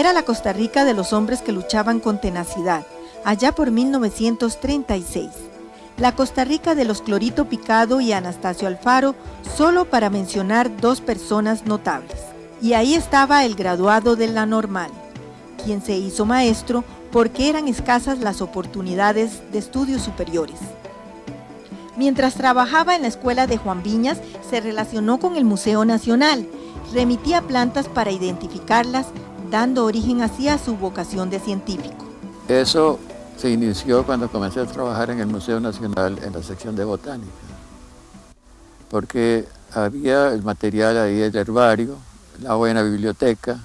Era la Costa Rica de los hombres que luchaban con tenacidad, allá por 1936. La Costa Rica de los Clorito Picado y Anastasio Alfaro, solo para mencionar dos personas notables. Y ahí estaba el graduado de la Normal, quien se hizo maestro porque eran escasas las oportunidades de estudios superiores. Mientras trabajaba en la escuela de Juan Viñas, se relacionó con el Museo Nacional, remitía plantas para identificarlas, dando origen así a su vocación de científico. Eso se inició cuando comencé a trabajar en el Museo Nacional en la sección de botánica, porque había el material ahí, el herbario, la buena biblioteca,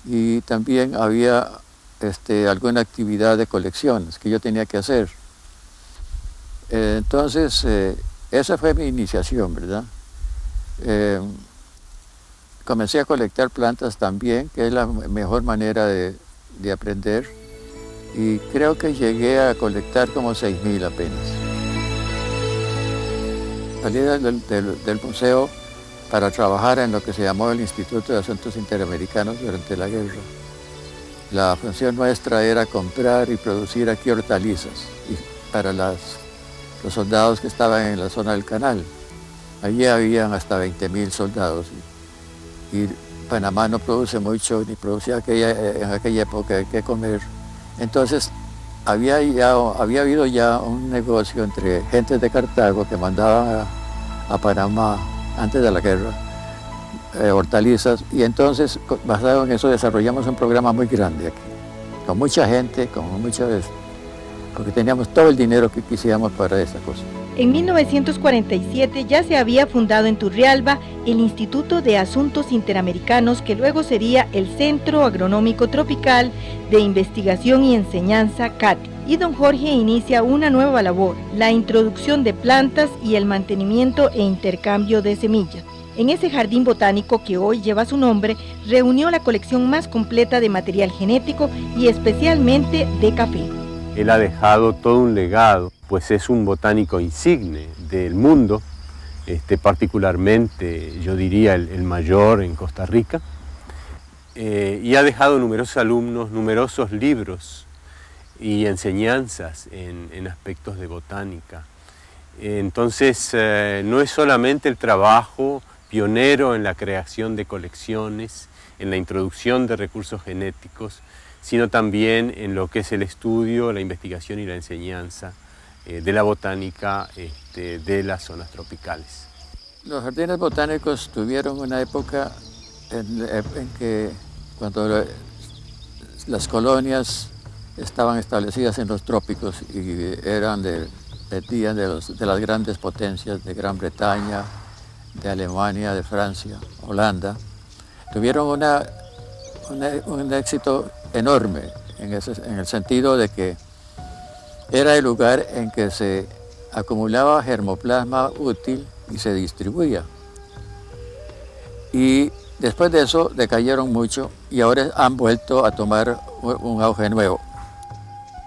y también había alguna actividad de colecciones que yo tenía que hacer. Entonces, esa fue mi iniciación, ¿verdad? Comencé a colectar plantas también, que es la mejor manera de aprender, y creo que llegué a colectar como 6.000 apenas. Salí del museo para trabajar en lo que se llamó el Instituto de Asuntos Interamericanos durante la guerra. La función nuestra era comprar y producir aquí hortalizas para los soldados que estaban en la zona del canal. Allí habían hasta 20.000 soldados y Panamá no produce mucho, ni producía en aquella época que comer. Entonces había habido ya un negocio entre gentes de Cartago que mandaban a Panamá antes de la guerra hortalizas, y entonces basado en eso desarrollamos un programa muy grande aquí, con mucha gente, porque teníamos todo el dinero que quisiéramos para esa cosa. En 1947 ya se había fundado en Turrialba el Instituto de Asuntos Interamericanos, que luego sería el Centro Agronómico Tropical de Investigación y Enseñanza, CATI. Y don Jorge inicia una nueva labor, la introducción de plantas y el mantenimiento e intercambio de semillas. En ese jardín botánico que hoy lleva su nombre, reunió la colección más completa de material genético y especialmente de café. Él ha dejado todo un legado, pues es un botánico insigne del mundo, particularmente yo diría el mayor en Costa Rica, y ha dejado numerosos alumnos, numerosos libros y enseñanzas en aspectos de botánica. Entonces no es solamente el trabajo pionero en la creación de colecciones, en la introducción de recursos genéticos, sino también en lo que es el estudio, la investigación y la enseñanza de la botánica de las zonas tropicales. Los jardines botánicos tuvieron una época en que cuando las colonias estaban establecidas en los trópicos y eran dependían de las grandes potencias de Gran Bretaña, de Alemania, de Francia, Holanda, tuvieron un éxito enorme en el sentido de que era el lugar en que se acumulaba germoplasma útil y se distribuía. Y después de eso decayeron mucho y ahora han vuelto a tomar un auge nuevo.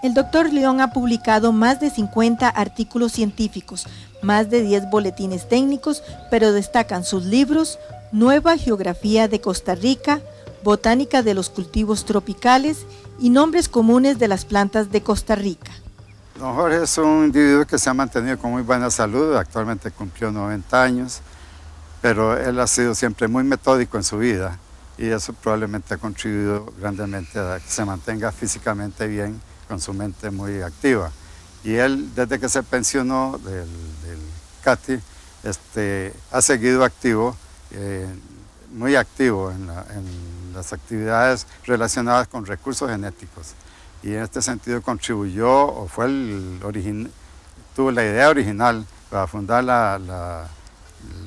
El doctor León ha publicado más de 50 artículos científicos, más de 10 boletines técnicos, pero destacan sus libros Nueva Geografía de Costa Rica, Botánica de los Cultivos Tropicales y Nombres Comunes de las Plantas de Costa Rica. Don Jorge es un individuo que se ha mantenido con muy buena salud, actualmente cumplió 90 años, pero él ha sido siempre muy metódico en su vida y eso probablemente ha contribuido grandemente a que se mantenga físicamente bien, con su mente muy activa. Y él, desde que se pensionó del CATI, ha seguido activo, muy activo en las actividades relacionadas con recursos genéticos. Y en este sentido contribuyó, o tuvo la idea original para fundar la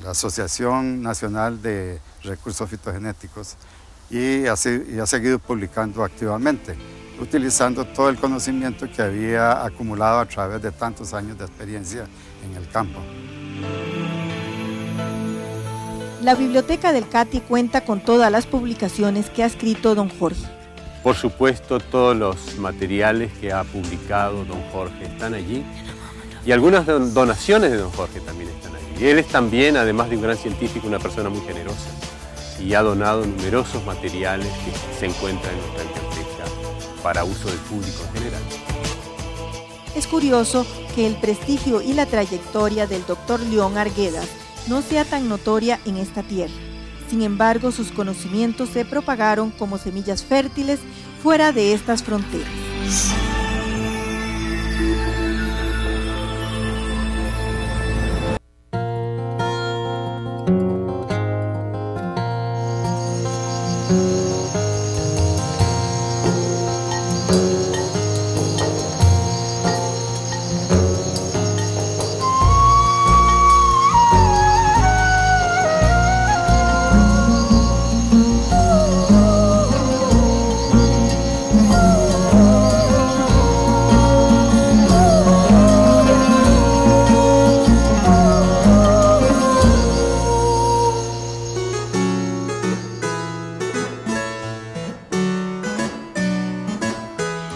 Asociación Nacional de Recursos Fitogenéticos y ha seguido publicando activamente, utilizando todo el conocimiento que había acumulado a través de tantos años de experiencia en el campo. La biblioteca del CATI cuenta con todas las publicaciones que ha escrito don Jorge. Por supuesto, todos los materiales que ha publicado don Jorge están allí y algunas donaciones de don Jorge también están allí. Y él es también, además de un gran científico, una persona muy generosa. y ha donado numerosos materiales que se encuentran en nuestra biblioteca para uso del público en general. Es curioso que el prestigio y la trayectoria del Dr. León Arguedas no sea tan notoria en esta tierra. Sin embargo, sus conocimientos se propagaron como semillas fértiles fuera de estas fronteras.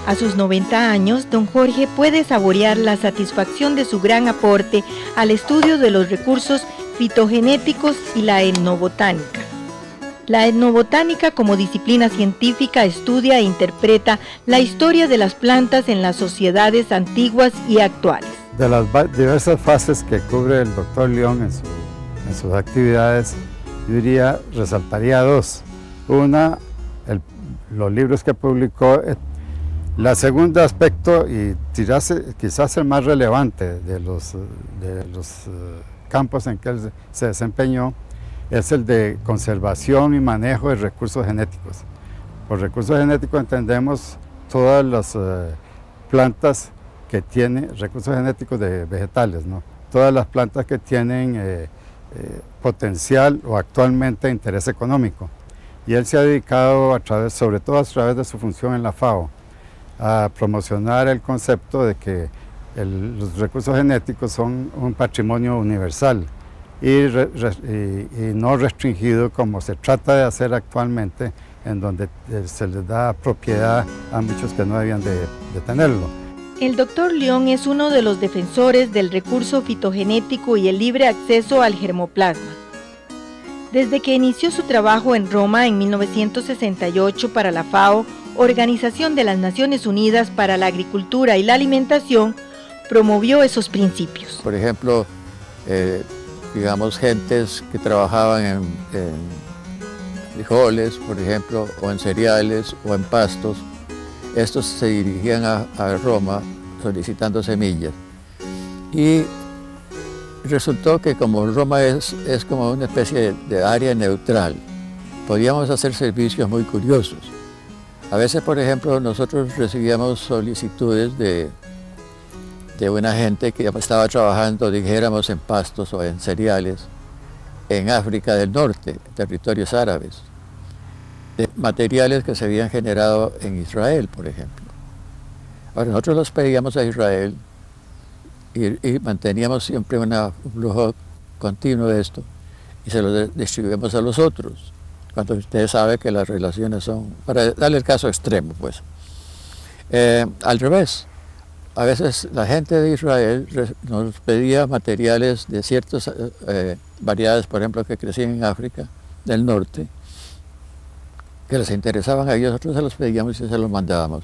A sus 90 años, don Jorge puede saborear la satisfacción de su gran aporte al estudio de los recursos fitogenéticos y la etnobotánica. La etnobotánica como disciplina científica estudia e interpreta la historia de las plantas en las sociedades antiguas y actuales. De las diversas fases que cubre el Dr. León en sus actividades, yo diría, resaltaría dos. Una, los libros que publicó. La segunda aspecto, y quizás el más relevante de los campos en que él se desempeñó, es el de conservación y manejo de recursos genéticos. Por recursos genéticos entendemos todas las plantas que tienen, recursos genéticos de vegetales, ¿no? Todas las plantas que tienen potencial o actualmente interés económico. Y él se ha dedicado, sobre todo a través de su función en la FAO, a promocionar el concepto de que los recursos genéticos son un patrimonio universal y no restringido como se trata de hacer actualmente, en donde se les da propiedad a muchos que no debían de tenerlo. El Dr. León es uno de los defensores del recurso fitogenético y el libre acceso al germoplasma. Desde que inició su trabajo en Roma en 1968 para la FAO, Organización de las Naciones Unidas para la Agricultura y la Alimentación, promovió esos principios. Por ejemplo, digamos, gentes que trabajaban en frijoles, por ejemplo, o en cereales, o en pastos, estos se dirigían a Roma solicitando semillas. Y resultó que como Roma es como una especie de área neutral, podíamos hacer servicios muy curiosos. A veces, por ejemplo, nosotros recibíamos solicitudes de una gente que estaba trabajando, dijéramos, en pastos o en cereales, en África del Norte, territorios árabes, de materiales que se habían generado en Israel, por ejemplo. Ahora, nosotros los pedíamos a Israel y manteníamos siempre un flujo continuo de esto y se lo distribuíamos a los otros, cuando usted sabe que las relaciones son, para darle el caso extremo, pues. Al revés, a veces la gente de Israel nos pedía materiales de ciertas variedades, por ejemplo, que crecían en África del Norte, que les interesaban a ellos, nosotros se los pedíamos y se los mandábamos.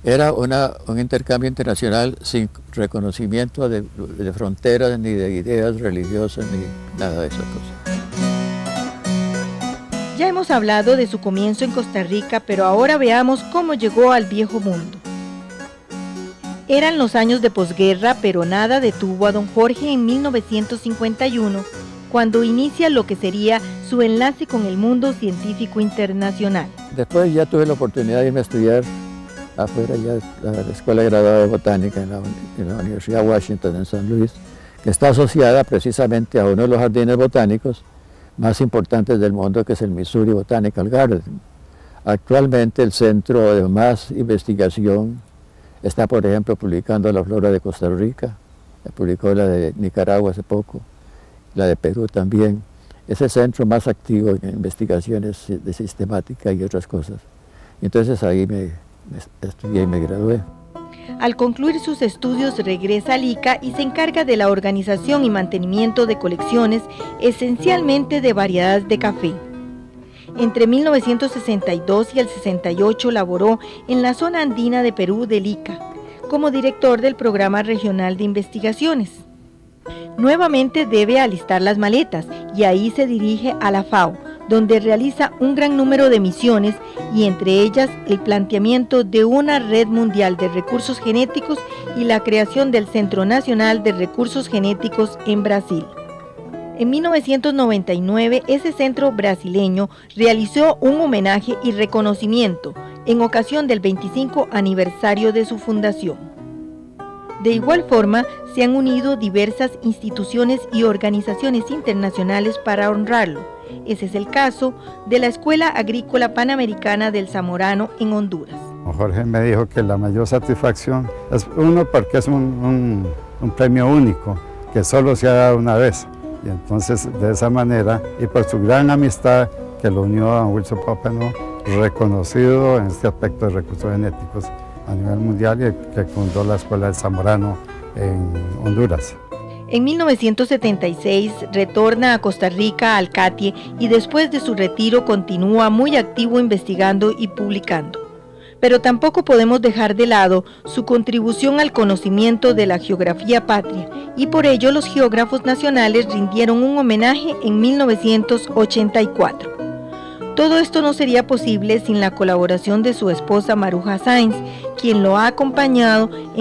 Era un intercambio internacional sin reconocimiento de fronteras, ni de ideas religiosas, ni nada de esas cosas. Ya hemos hablado de su comienzo en Costa Rica, pero ahora veamos cómo llegó al viejo mundo. Eran los años de posguerra, pero nada detuvo a don Jorge en 1951, cuando inicia lo que sería su enlace con el mundo científico internacional. Después ya tuve la oportunidad de irme a estudiar afuera, ya la Escuela Graduada de Botánica en la Universidad de Washington en San Luis, que está asociada precisamente a uno de los jardines botánicos más importantes del mundo, que es el Missouri Botanical Garden. Actualmente el centro de más investigación está, por ejemplo, publicando la flora de Costa Rica, publicó la de Nicaragua hace poco, la de Perú también. Es el centro más activo en investigaciones de sistemática y otras cosas. Y entonces ahí me estudié y me gradué. Al concluir sus estudios regresa al ICA y se encarga de la organización y mantenimiento de colecciones, esencialmente de variedades de café. Entre 1962 y el 68 laboró en la zona andina de Perú del Ica, como director del Programa Regional de Investigaciones. Nuevamente debe alistar las maletas y ahí se dirige a la FAO, donde realiza un gran número de misiones y entre ellas el planteamiento de una red mundial de recursos genéticos y la creación del Centro Nacional de Recursos Genéticos en Brasil. En 1999, ese centro brasileño realizó un homenaje y reconocimiento en ocasión del 25 aniversario de su fundación. De igual forma, se han unido diversas instituciones y organizaciones internacionales para honrarlo. Ese es el caso de la Escuela Agrícola Panamericana del Zamorano en Honduras. Jorge me dijo que la mayor satisfacción es uno porque es un premio único, que solo se ha dado una vez. Y entonces de esa manera, y por su gran amistad que lo unió a Wilson Pópano, reconocido en este aspecto de recursos genéticos a nivel mundial y que fundó la Escuela del Zamorano en Honduras. En 1976 retorna a Costa Rica al CATIE y después de su retiro continúa muy activo investigando y publicando. Pero tampoco podemos dejar de lado su contribución al conocimiento de la geografía patria y por ello los geógrafos nacionales rindieron un homenaje en 1984. Todo esto no sería posible sin la colaboración de su esposa Maruja Sáenz, quien lo ha acompañado en